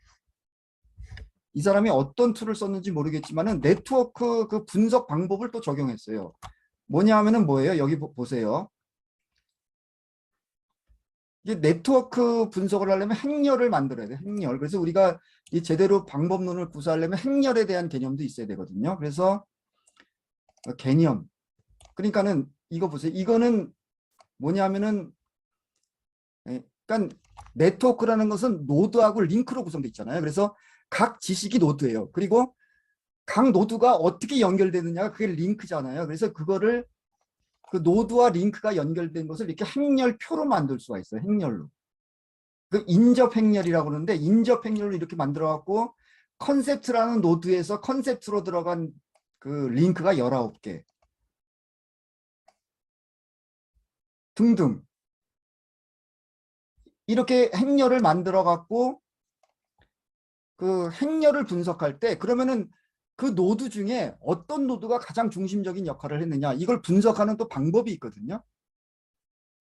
이 사람이 어떤 툴을 썼는지 모르겠지만은 네트워크 그 분석 방법을 또 적용했어요. 뭐냐 하면은 뭐예요? 여기 보세요. 이게 네트워크 분석을 하려면 행렬을 만들어야 돼. 행렬. 그래서 우리가 이 제대로 방법론을 구사하려면 행렬에 대한 개념도 있어야 되거든요. 그래서 개념. 그러니까는 이거 보세요. 이거는 뭐냐면은 그러니까 네트워크라는 것은 노드하고 링크로 구성되어 있잖아요. 그래서 각 지식이 노드예요. 그리고 각 노드가 어떻게 연결되느냐가 그게 링크잖아요. 그래서 그거를 그 노드와 링크가 연결된 것을 이렇게 행렬표로 만들 수가 있어요. 행렬로. 그 인접 행렬이라고 그러는데 인접 행렬로 이렇게 만들어 갖고 컨셉트라는 노드에서 컨셉트로 들어간 그 링크가 19개 등등 이렇게 행렬을 만들어 갖고 그 행렬을 분석할 때 그러면은 그 노드 중에 어떤 노드가 가장 중심적인 역할을 했느냐 이걸 분석하는 또 방법이 있거든요.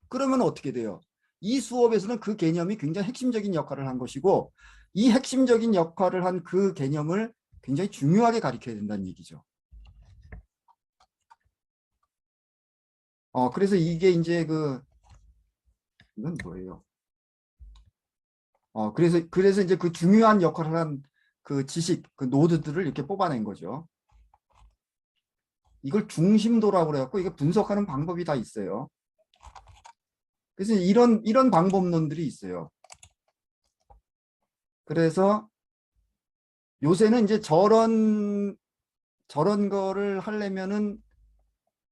그러면 어떻게 돼요? 이 수업에서는 그 개념이 굉장히 핵심적인 역할을 한 것이고 이 핵심적인 역할을 한 그 개념을 굉장히 중요하게 가르쳐야 된다는 얘기죠. 그래서 이게 이제 이건 뭐예요? 그래서 이제 그 중요한 역할을 한 그 지식, 그 노드들을 이렇게 뽑아낸 거죠. 이걸 중심도라고 그래갖고 이게 분석하는 방법이 다 있어요. 그래서 이런 방법론들이 있어요. 그래서 요새는 이제 저런 거를 하려면은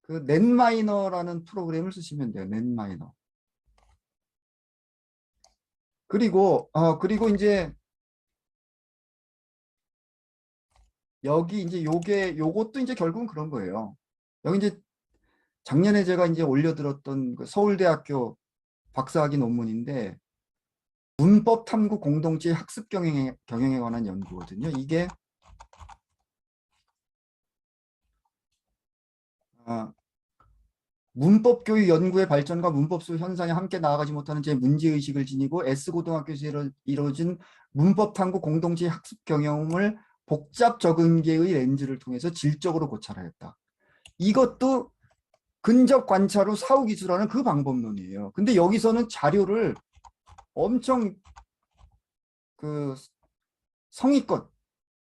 그 넷마이너라는 프로그램을 쓰시면 돼요. 넷마이너. 그리고 이제 여기 이제 요것도 이제 결국은 그런 거예요. 여기 이제 작년에 제가 이제 올려드렸던 그 서울대학교 박사학위 논문인데 문법 탐구 공동체 학습 경영에 관한 연구거든요. 이게 문법 교육 연구의 발전과 문법 수 현상에 함께 나아가지 못하는 제 문제의식을 지니고 S고등학교에서 이루어진 문법 탐구 공동체 학습 경영을 복잡 적응계의 렌즈를 통해서 질적으로 고찰하였다. 이것도 근접 관찰 후 사후 기술하는 그 방법론이에요. 근데 여기서는 자료를 엄청 그 성의껏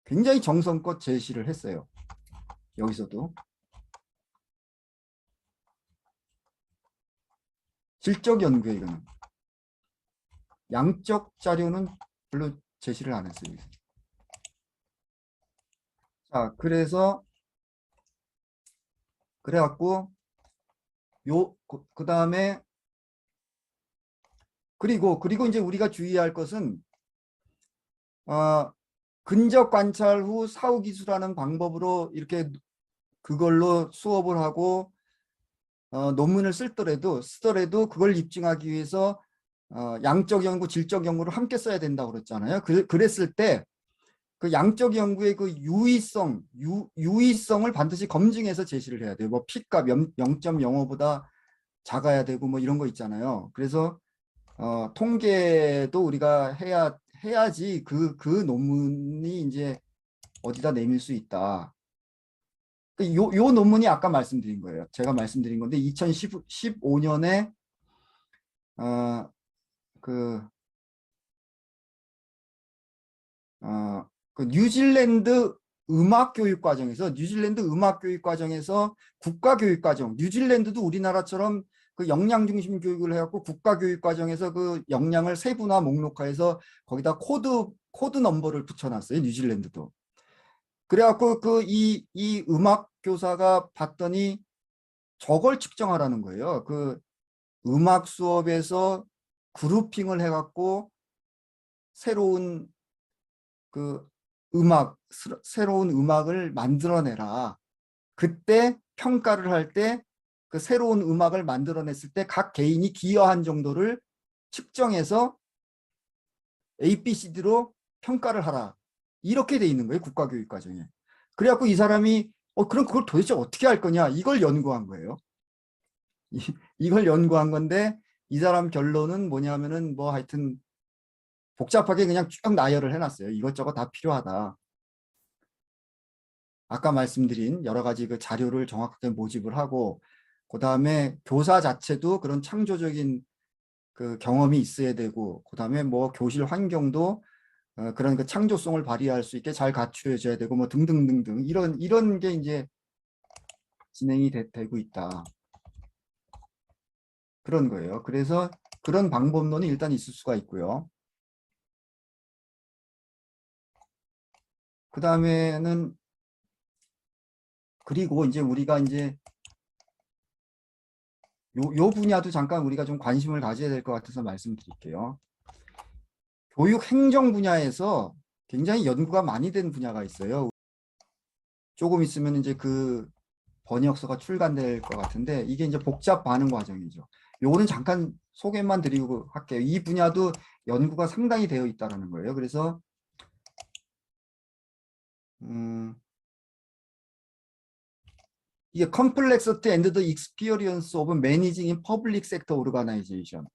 굉장히 정성껏 제시를 했어요. 여기서도 질적 연구에 이거는 양적 자료는 별로 제시를 안 했어요. 자, 그래갖고 그다음에 그리고 이제 우리가 주의할 것은 근접 관찰 후 사후 기술하는 방법으로 이렇게 그걸로 수업을 하고 논문을 쓰더라도 그걸 입증하기 위해서 양적 연구, 질적 연구를 함께 써야 된다고 그랬잖아요. 그랬을 때 그 양적 연구의 그 유의성을 반드시 검증해서 제시를 해야 돼요. 뭐 P값 0.05보다 작아야 되고 뭐 이런 거 있잖아요. 그래서 통계도 우리가 해야지 그 논문이 이제 어디다 내밀 수 있다. 요 논문이 아까 말씀드린 거예요. 제가 말씀드린 건데 2015년에 그, 그 뉴질랜드 음악 교육 과정에서 국가 교육 과정, 뉴질랜드도 우리나라처럼 그 역량 중심 교육을 해갖고 국가 교육 과정에서 그 역량을 세분화 목록화해서 거기다 코드 넘버를 붙여놨어요. 뉴질랜드도. 그래갖고 이 음악 교사가 봤더니 저걸 측정하라는 거예요. 그 음악 수업에서 그룹핑을 해갖고 새로운 그 새로운 음악을 만들어내라. 그때 평가를 할 때 그 새로운 음악을 만들어냈을 때 각 개인이 기여한 정도를 측정해서 ABCD로 평가를 하라. 이렇게 돼 있는 거예요. 국가교육과정에. 그래갖고 이 사람이 그럼 그걸 도대체 어떻게 할 거냐. 이걸 연구한 거예요. 이걸 연구한 건데 이 사람 결론은 뭐냐면은 뭐 하여튼 복잡하게 그냥 쭉 나열을 해놨어요. 이것저것 다 필요하다. 아까 말씀드린 여러 가지 그 자료를 정확하게 모집을 하고 그 다음에 교사 자체도 그런 창조적인 그 경험이 있어야 되고 그 다음에 뭐 교실 환경도 그런 그 창조성을 발휘할 수 있게 잘 갖추어져야 되고 뭐 등등등등 이런 게 이제 진행이 되고 있다. 그런 거예요. 그래서 그런 방법론이 일단 있을 수가 있고요. 그 다음에는 그리고 이제 우리가 이제 요 분야도 잠깐 우리가 좀 관심을 가져야 될 것 같아서 말씀드릴게요. 교육 행정 분야에서 굉장히 연구가 많이 된 분야가 있어요. 조금 있으면 이제 그 번역서가 출간될 것 같은데 이게 이제 복잡 반응 과정이죠. 요거는 잠깐 소개만 드리고 할게요. 이 분야도 연구가 상당히 되어 있다는 거예요. 그래서 이게 Complexity and the Experience of Managing in Public Sector Organization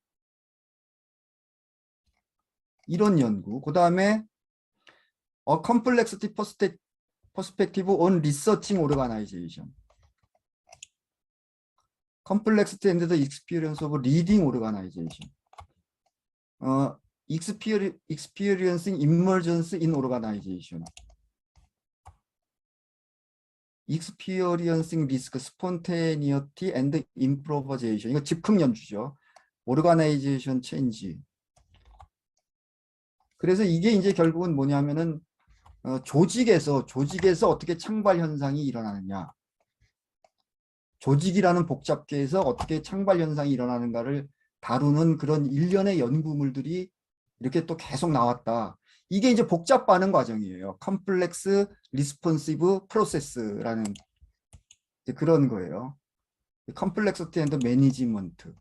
이런 연구. 그 다음에 Complexity Perspective on Researching Organization Complexity and the Experience of Leading Organization Experiencing Emergence in Organization Experiencing Risk, Spontaneity and Improvisation 이거 즉흥 연주죠. Organization Change 그래서 이게 이제 결국은 뭐냐면은 조직에서 어떻게 창발 현상이 일어나느냐 조직이라는 복잡계에서 어떻게 창발 현상이 일어나는가를 다루는 그런 일련의 연구물들이 이렇게 또 계속 나왔다. 이게 이제 복잡 반응 과정이에요. 컴플렉스 리스폰시브 프로세스라는 그런 거예요. 컴플렉시티 앤드 매니지먼트.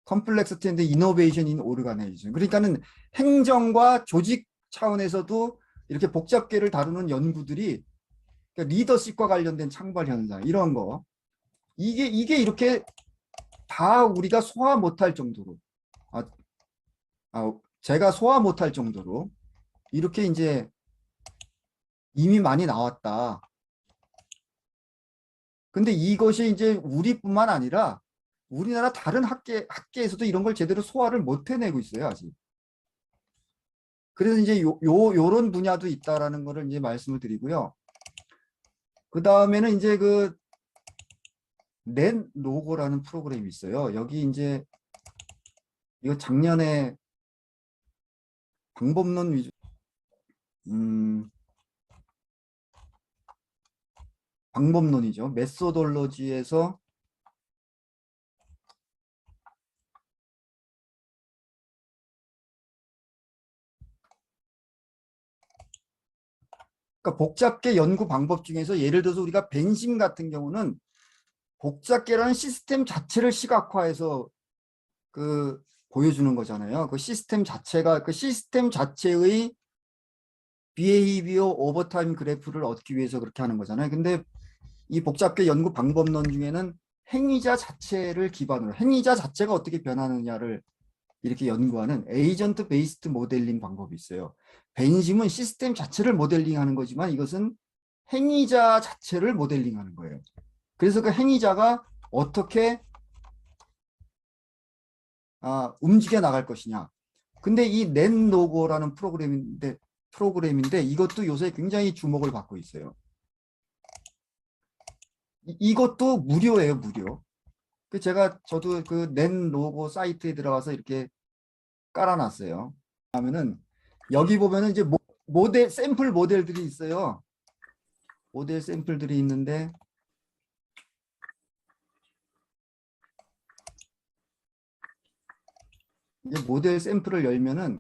컴플렉시티 앤드 이노베이션 인 오르가나이제이션. 그러니까는 행정과 조직 차원에서도 이렇게 복잡계를 다루는 연구들이 그러니까 리더십과 관련된 창발 현상 이런 거 이게 이렇게 다 우리가 소화 못할 정도로 제가 소화 못할 정도로 이렇게 이제 이미 많이 나왔다. 근데 이것이 이제 우리뿐만 아니라 우리나라 다른 학계에서도 이런 걸 제대로 소화를 못 해내고 있어요, 아직. 그래서 이제 요런 분야도 있다라는 거를 이제 말씀을 드리고요. 그 다음에는 이제 그 넷 로고라는 프로그램이 있어요. 여기 이제 이거 작년에 방법론 위주, 방법론이죠. 메소돌로지에서 그러니까 복잡계 연구 방법 중에서 예를 들어서 우리가 벤심 같은 경우는 복잡계라는 시스템 자체를 시각화해서 그 보여주는 거잖아요. 그 시스템 자체가 그 시스템 자체의 비헤이비어 오버타임 그래프를 얻기 위해서 그렇게 하는 거잖아요. 근데 이 복잡계 연구 방법론 중에는 행위자 자체를 기반으로 행위자 자체가 어떻게 변하느냐를 이렇게 연구하는 에이전트 베이스드 모델링 방법이 있어요. 벤심은 시스템 자체를 모델링하는 거지만 이것은 행위자 자체를 모델링하는 거예요. 그래서 그 행위자가 어떻게 움직여 나갈 것이냐. 근데 이 넷로고라는 프로그램인데 이것도 요새 굉장히 주목을 받고 있어요. 이것도 무료예요, 무료. 저도 그 넷로고 사이트에 들어가서 이렇게 깔아놨어요. 하면은 여기 보면은 이제 모델 샘플 모델들이 있어요. 모델 샘플들이 있는데 이제 모델 샘플을 열면은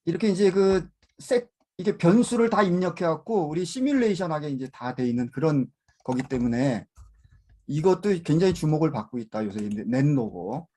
이렇게 이제 이게 변수를 다 입력해 갖고 우리 시뮬레이션하게 이제 다 돼 있는 그런 거기 때문에 이것도 굉장히 주목을 받고 있다 요새 넷로고.